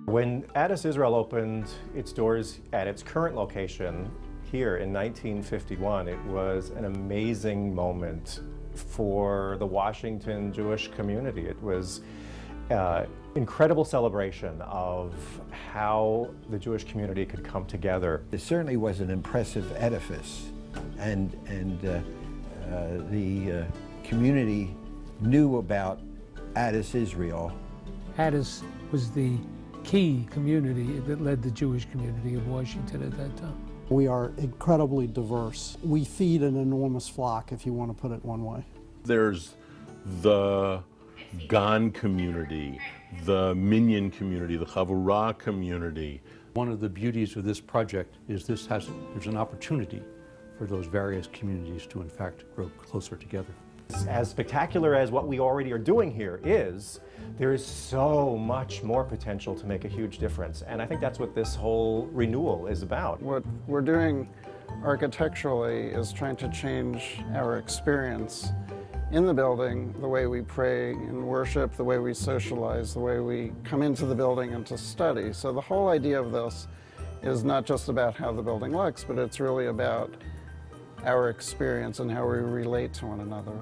When Addis Israel opened its doors at its current location here in 1951, it was an amazing moment for the Washington Jewish community. It was incredible celebration of how the Jewish community could come together. It certainly was an impressive edifice, and the community knew about Addis Israel. Addis was the key community that led the Jewish community of Washington at that time. We are incredibly diverse. We feed an enormous flock, if you want to put it one way. There's the Gan community, the Minyan community, the Chavurah community. One of the beauties of this project is there's an opportunity for those various communities to in fact grow closer together. As spectacular as what we already are doing here is, there is so much more potential to make a huge difference. And I think that's what this whole renewal is about. What we're doing architecturally is trying to change our experience in the building, the way we pray and worship, the way we socialize, the way we come into the building and to study. So the whole idea of this is not just about how the building looks, but it's really about our experience and how we relate to one another.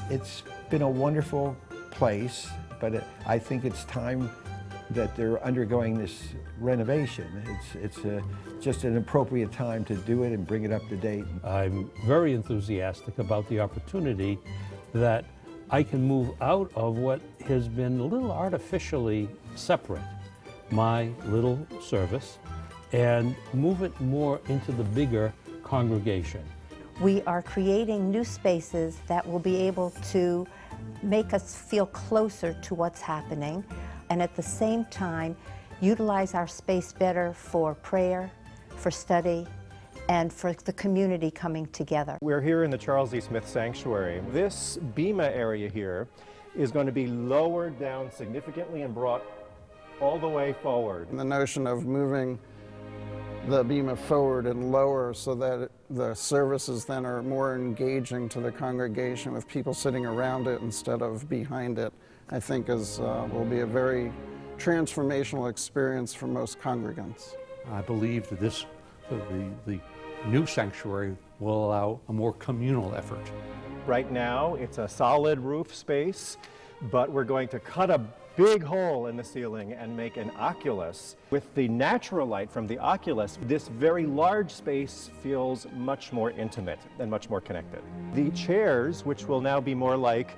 It's been a wonderful place, but I think it's time that they're undergoing this renovation. It's just an appropriate time to do it and bring it up to date. I'm very enthusiastic about the opportunity that I can move out of what has been a little artificially separate, my little service, and move it more into the bigger congregation. We are creating new spaces that will be able to make us feel closer to what's happening, and at the same time utilize our space better for prayer, for study, and for the community coming together. We're here in the Charles E. Smith Sanctuary. This bima area here is going to be lowered down significantly and brought all the way forward. And the notion of moving the bima forward and lower so that the services then are more engaging to the congregation with people sitting around it instead of behind it, I think will be a very transformational experience for most congregants. I believe that the new sanctuary will allow a more communal effort. Right now, it's a solid roof space, but we're going to cut a big hole in the ceiling and make an oculus. With the natural light from the oculus, this very large space feels much more intimate and much more connected. The chairs, which will now be more like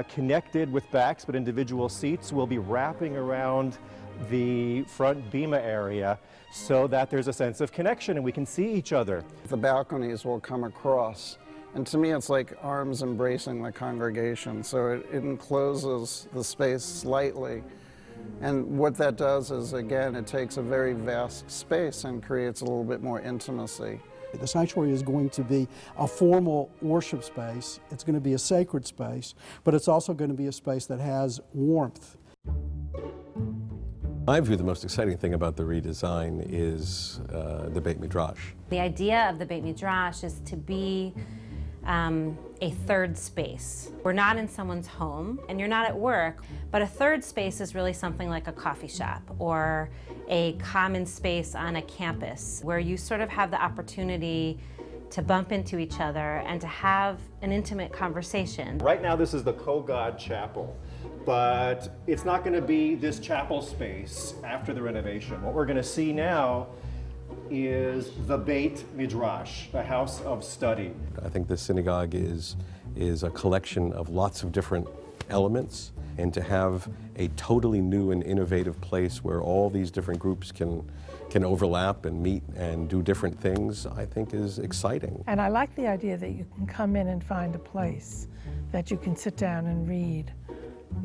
connected with backs but individual seats, will be wrapping around the front bima area so that there's a sense of connection and we can see each other. The balconies will come across, and to me it's like arms embracing the congregation, so it encloses the space slightly. And what that does is, again, it takes a very vast space and creates a little bit more intimacy. The sanctuary is going to be a formal worship space, it's going to be a sacred space, but it's also going to be a space that has warmth. I view the most exciting thing about the redesign is the Beit Midrash. The idea of the Beit Midrash is to be a third space. We're not in someone's home and you're not at work, but a third space is really something like a coffee shop or a common space on a campus where you sort of have the opportunity to bump into each other and to have an intimate conversation. Right now this is the Kogod Chapel, but it's not going to be this chapel space after the renovation. What we're going to see now is the Beit Midrash, the house of study. I think the synagogue is a collection of lots of different elements, and to have a totally new and innovative place where all these different groups can overlap and meet and do different things, I think is exciting. And I like the idea that you can come in and find a place that you can sit down and read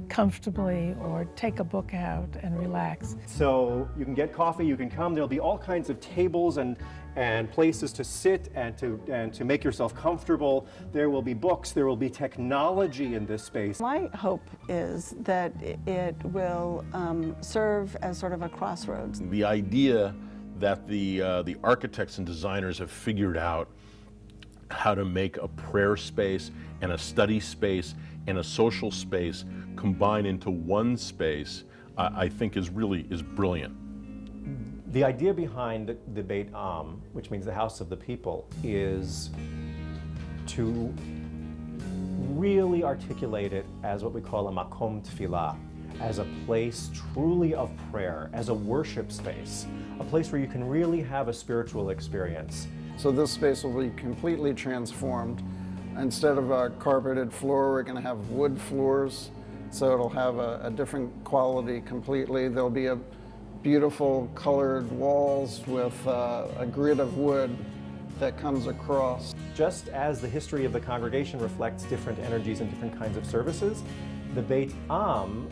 comfortably or take a book out and relax. So you can get coffee, you can come, there'll be all kinds of tables and places to sit and to make yourself comfortable. There will be books, there will be technology in this space. My hope is that it will serve as sort of a crossroads. The idea that the architects and designers have figured out how to make a prayer space and a study space and a social space combine into one space, I think is brilliant. The idea behind the Beit Am, which means the house of the people, is to really articulate it as what we call a makom tefillah, as a place truly of prayer, as a worship space, a place where you can really have a spiritual experience. So this space will be completely transformed. Instead of a carpeted floor, we're going to have wood floors, so it'll have a different quality completely. There'll be a beautiful colored walls with a grid of wood that comes across. Just as the history of the congregation reflects different energies and different kinds of services, the Beit Am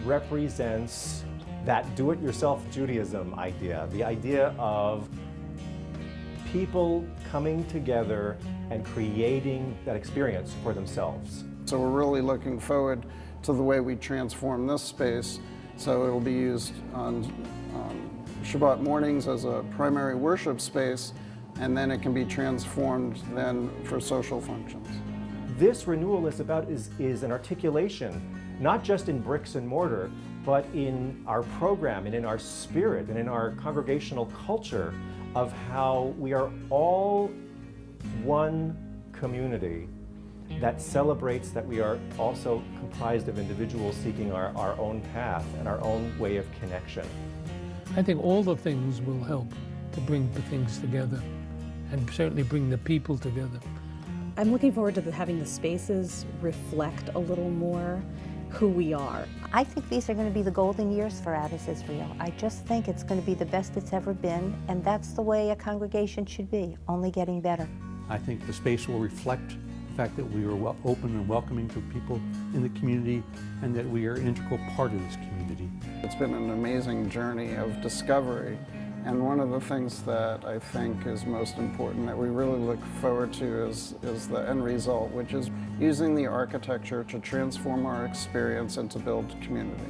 represents that do-it-yourself Judaism idea, the idea of people coming together and creating that experience for themselves. So we're really looking forward to the way we transform this space. So it'll be used on Shabbat mornings as a primary worship space, and then it can be transformed then for social functions. This renewal is about is an articulation, not just in bricks and mortar, but in our program and in our spirit and in our congregational culture of how we are all one community that celebrates that we are also comprised of individuals seeking our own path and our own way of connection. I think all the things will help to bring the things together and certainly bring the people together. I'm looking forward to having the spaces reflect a little more who we are. I think these are going to be the golden years for Addis Israel. I just think it's going to be the best it's ever been, and that's the way a congregation should be, only getting better. I think the space will reflect the fact that we are open and welcoming to people in the community and that we are an integral part of this community. It's been an amazing journey of discovery, and one of the things that I think is most important that we really look forward to is the end result, which is using the architecture to transform our experience and to build community.